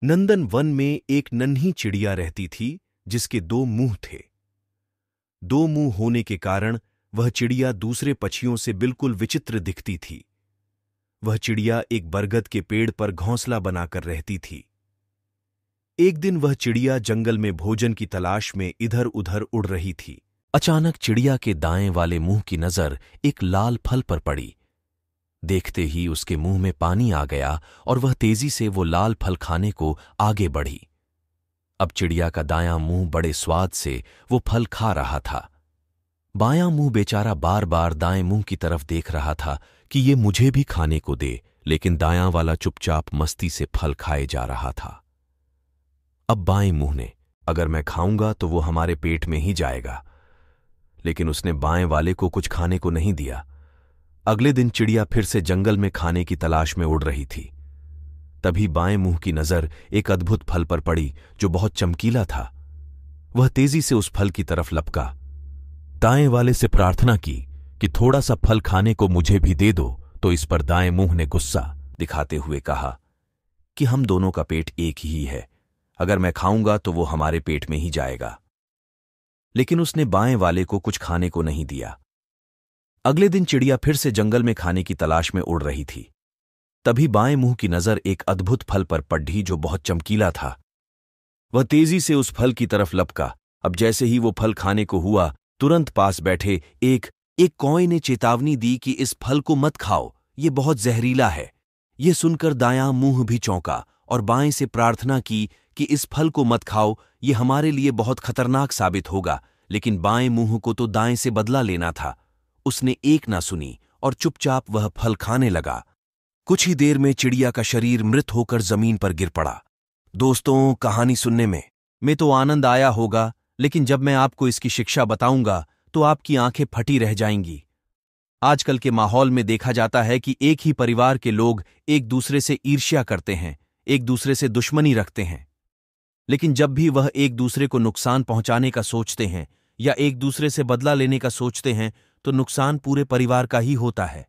नंदन one में एक नन्ही चिड़िया रहती थी जिसके दो मुंह थे। दो मुंह होने के कारण वह चिड़िया दूसरे पक्षियों से बिल्कुल विचित्र दिखती थी। वह चिड़िया एक बरगद के पेड़ पर घोंसला बनाकर रहती थी। एक दिन वह चिड़िया जंगल में भोजन की तलाश में इधर उधर उड़ रही थी। अचानक चिड़िया के दाएं वाले मुंह की नजर एक लाल फल पर पड़ी। देखते ही उसके मुंह में पानी आ गया और वह तेजी से वो लाल फल खाने को आगे बढ़ी। अब चिड़िया का दायां मुंह बड़े स्वाद से वो फल खा रहा था। बायां मुंह बेचारा बार बार दाएं मुंह की तरफ देख रहा था कि ये मुझे भी खाने को दे, लेकिन दायां वाला चुपचाप मस्ती से फल खाए जा रहा था। अब बाएं मुंह ने, अगर मैं खाऊंगा तो वो हमारे पेट में ही जाएगा, लेकिन उसने बाएं वाले को कुछ खाने को नहीं दिया। अगले दिन चिड़िया फिर से जंगल में खाने की तलाश में उड़ रही थी। तभी बाएं मुंह की नजर एक अद्भुत फल पर पड़ी जो बहुत चमकीला था। वह तेजी से उस फल की तरफ लपका। दाएं वाले से प्रार्थना की कि थोड़ा सा फल खाने को मुझे भी दे दो, तो इस पर दाएं मुंह ने गुस्सा दिखाते हुए कहा कि हम दोनों का पेट एक ही है, अगर मैं खाऊंगा तो वो हमारे पेट में ही जाएगा। लेकिन उसने बाएं वाले को कुछ खाने को नहीं दिया। अगले दिन चिड़िया फिर से जंगल में खाने की तलाश में उड़ रही थी। तभी बाएं मुंह की नजर एक अद्भुत फल पर पड़ी जो बहुत चमकीला था। वह तेजी से उस फल की तरफ लपका। अब जैसे ही वो फल खाने को हुआ, तुरंत पास बैठे एक कौवे ने चेतावनी दी कि इस फल को मत खाओ, ये बहुत जहरीला है। ये सुनकर दायां मुंह भी चौंका और बाएं से प्रार्थना की कि इस फल को मत खाओ, ये हमारे लिए बहुत खतरनाक साबित होगा। लेकिन बाएं मुंह को तो दाएं से बदला लेना था। उसने एक ना सुनी और चुपचाप वह फल खाने लगा। कुछ ही देर में चिड़िया का शरीर मृत होकर जमीन पर गिर पड़ा। दोस्तों, कहानी सुनने में तो आनंद आया होगा, लेकिन जब मैं आपको इसकी शिक्षा बताऊंगा तो आपकी आंखें फटी रह जाएंगी। आजकल के माहौल में देखा जाता है कि एक ही परिवार के लोग एक दूसरे से ईर्ष्या करते हैं, एक दूसरे से दुश्मनी रखते हैं। लेकिन जब भी वह एक दूसरे को नुकसान पहुंचाने का सोचते हैं या एक दूसरे से बदला लेने का सोचते हैं, तो नुकसान पूरे परिवार का ही होता है।